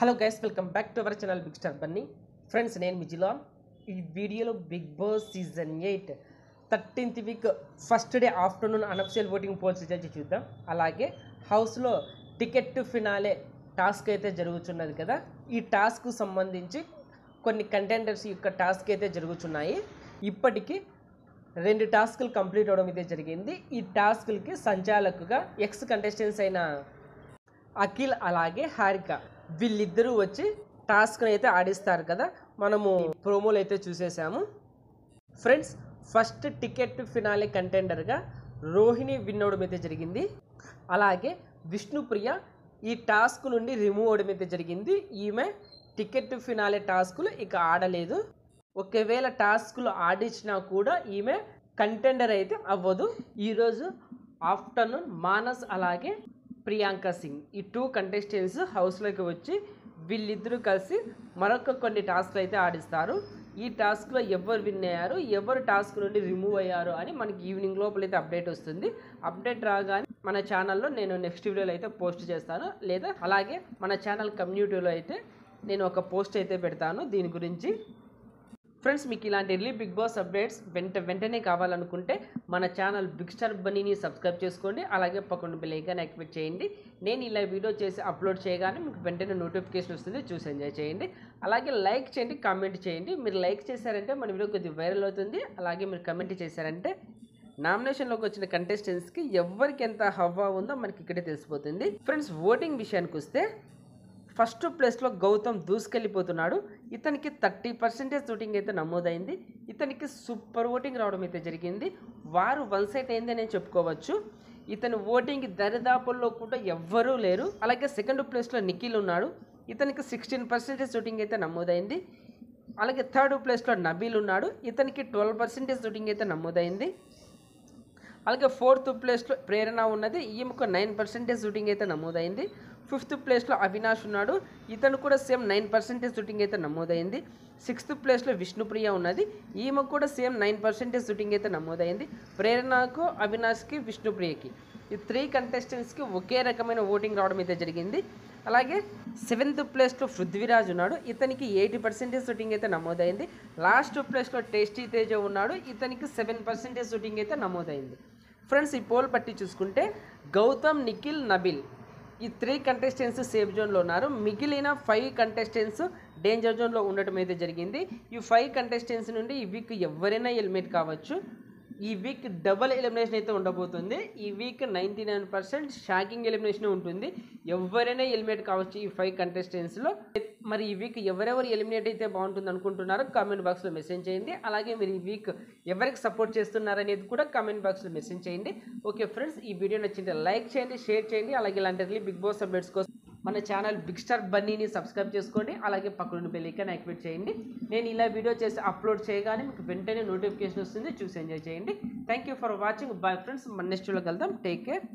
Hello guys, welcome back to our channel big star Bunny. Friends, నేను మిజిలాన్. ఈ వీడియోలో Bigg Boss season 8 13th week first day afternoon unofficial voting polls result చూద్దాం. అలాగే హౌస్లో ticket to finale task అయితే జరుగుతున్నది కదా, ఈ టాస్క్కు సంబంధించి కొన్ని కంటెండర్స్ యొక్క టాస్క్ అయితే జరుగుతున్నాయి. ఇప్పటికీ 2 టాస్కులు కంప్లీట్ అవడం అయితే జరిగింది. ఈ టాస్కులకి సంచాలకుగా ఎక్స్ కంటెస్టెంట్స్ అయిన అఖిల్ అలాగే హారిక వీళ్ళిద్దరూ వచ్చి టాస్క్ని అయితే ఆడిస్తారు కదా, మనము ప్రోమోలు అయితే చూసేసాము. ఫ్రెండ్స్, ఫస్ట్ టికెట్ ఫినాలే కంటెండర్గా రోహిణి విన్ అవడం అయితే జరిగింది. అలాగే విష్ణుప్రియ ఈ టాస్క్ నుండి రిమూవ్ అవడం అయితే జరిగింది. ఈమె టికెట్ ఫినాలే టాస్కులు ఇక ఆడలేదు. ఒకవేళ టాస్కులు ఆడించినా కూడా ఈమె కంటెండర్ అయితే అవ్వదు. ఈరోజు ఆఫ్టర్నూన్ మానస్ అలాగే ప్రియాంక సింగ్ ఈ 2 కంటెస్టెంట్స్ హౌస్లోకి వచ్చి వీళ్ళిద్దరూ కలిసి మరొక కొన్ని టాస్క్లు అయితే ఆడిస్తారు. ఈ టాస్క్లో ఎవరు విన్ అయ్యారు, ఎవరు టాస్క్ నుండి రిమూవ్ అయ్యారు అని మనకి ఈవినింగ్ లోపలైతే అప్డేట్ వస్తుంది. అప్డేట్ రాగానే మన ఛానల్లో నేను నెక్స్ట్ వీడియోలో అయితే పోస్ట్ చేస్తాను, లేదా అలాగే మన ఛానల్ కమ్యూనిటీలో అయితే నేను ఒక పోస్ట్ అయితే పెడతాను దీని గురించి. ఫ్రెండ్స్, మీకు ఇలాంటి ఎర్లీ బిగ్ బాస్ అప్డేట్స్ వెంటనే కావాలనుకుంటే మన ఛానల్ బిగ్ స్టార్ బన్నీని సబ్స్క్రైబ్ చేసుకోండి. అలాగే పక్కన బెల్ ఐకాన్ యాక్టివేట్ చేయండి. నేను ఇలా వీడియో చేసి అప్లోడ్ చేయగానే మీకు వెంటనే నోటిఫికేషన్ వస్తుంది, చూసి ఎంజాయ్ చేయండి. అలాగే లైక్ చేయండి, కామెంట్ చేయండి. మీరు లైక్ చేశారంటే మన వీడియో కొద్దిగా వైరల్ అవుతుంది. అలాగే మీరు కామెంట్ చేశారంటే నామినేషన్లోకి వచ్చిన కంటెస్టెంట్స్కి ఎవరికి ఎంత హవా ఉందో మనకి ఇక్కడే తెలిసిపోతుంది. ఫ్రెండ్స్, ఓటింగ్ విషయానికి వస్తే ఫస్ట్ ప్లేస్లో గౌతమ్ దూసుకెళ్ళిపోతున్నాడు. ఇతనికి 30% ఓటింగ్ అయితే నమోదైంది. ఇతనికి సూపర్ ఓటింగ్ రావడం అయితే జరిగింది. వారు వన్ సైడ్ అయిందని చెప్పుకోవచ్చు. ఇతని ఓటింగ్ దరిదాపుల్లో కూడా ఎవ్వరూ లేరు. అలాగే సెకండ్ ప్లేస్లో నిఖిల్ ఉన్నాడు. ఇతనికి 16% ఓటింగ్ అయితే నమోదైంది. అలాగే థర్డ్ ప్లేస్లో నబీల్ ఉన్నాడు. ఇతనికి 12% ఓటింగ్ అయితే నమోదైంది. అలాగే ఫోర్త్ ప్లేస్లో ప్రేరణ ఉన్నది. ఈమెకు 9% ఓటింగ్ అయితే నమోదైంది. ఫిఫ్త్ ప్లేస్లో అవినాష్ ఉన్నాడు. ఇతను కూడా సేమ్ 9% ఓటింగ్ అయితే నమోదైంది. సిక్స్త్ ప్లేస్లో విష్ణుప్రియ ఉన్నది. ఈమె కూడా సేమ్ 9% ఓటింగ్ అయితే నమోదైంది. ప్రేరణకు, అవినాష్కి, విష్ణుప్రియకి ఈ 3 కంటెస్టెంట్స్కి ఒకే రకమైన ఓటింగ్ రావడం అయితే జరిగింది. అలాగే 7th ప్లేస్లో పృథ్వీరాజ్ ఉన్నాడు. ఇతనికి 80% ఓటింగ్ అయితే నమోదైంది. లాస్ట్ ప్లేస్లో టేస్టీ తేజ ఉన్నాడు. ఇతనికి 7% ఓటింగ్ అయితే నమోదైంది. ఫ్రెండ్స్, ఈ పోల్ పట్టి చూసుకుంటే గౌతమ్, నిఖిల్, నబిల్ ఈ 3 కంటెస్టెంట్స్ సేఫ్ జోన్లో ఉన్నారు. మిగిలిన 5 కంటెస్టెంట్స్ డేంజర్ జోన్లో ఉండటం అయితే జరిగింది. ఈ 5 కంటెస్టెంట్స్ నుండి ఈ వీక్ ఎవరైనా ఎలిమినేట్ కావచ్చు. ఈ వీక్ డబుల్ ఎలిమినేషన్ అయితే ఉండబోతుంది. ఈ వీక్ 99% షాకింగ్ ఎలిమినేషన్ ఉంటుంది. ఎవరైనా ఎలిమినేట్ కావచ్చు ఈ 5 కంటెస్టెంట్స్లో. మరి ఈ వీక్ ఎవరెవరు ఎలిమినేట్ అయితే బాగుంటుంది అనుకుంటున్నారో కామెంట్ బాక్స్లో మెసేజ్ చేయండి. అలాగే మీరు ఈ వీక్ ఎవరికి సపోర్ట్ చేస్తున్నారనేది కూడా కామెంట్ బాక్స్లో మెసేజ్ చేయండి. ఓకే ఫ్రెండ్స్, ఈ వీడియో నచ్చింటే లైక్ చేయండి, షేర్ చేయండి. అలాగే ఇలాంటి బిగ్ బాస్ అప్డేట్స్ కోసం మన ఛానల్ బిగ్ స్టార్ బన్నీని సబ్స్క్రైబ్ చేసుకోండి. అలాగే పక్కన బెల్ ఐకాన్ యాక్టివేట్ చేయండి. నేను ఇలా వీడియో చేసి అప్లోడ్ చేయగానే మీకు వెంటనే నోటిఫికేషన్ వస్తుంది, చూసి ఎంజాయ్ చేయండి. Thank you for watching. Bye friends, మన నెక్స్ట్ వీడియోలో కలుద్దాం. Take care.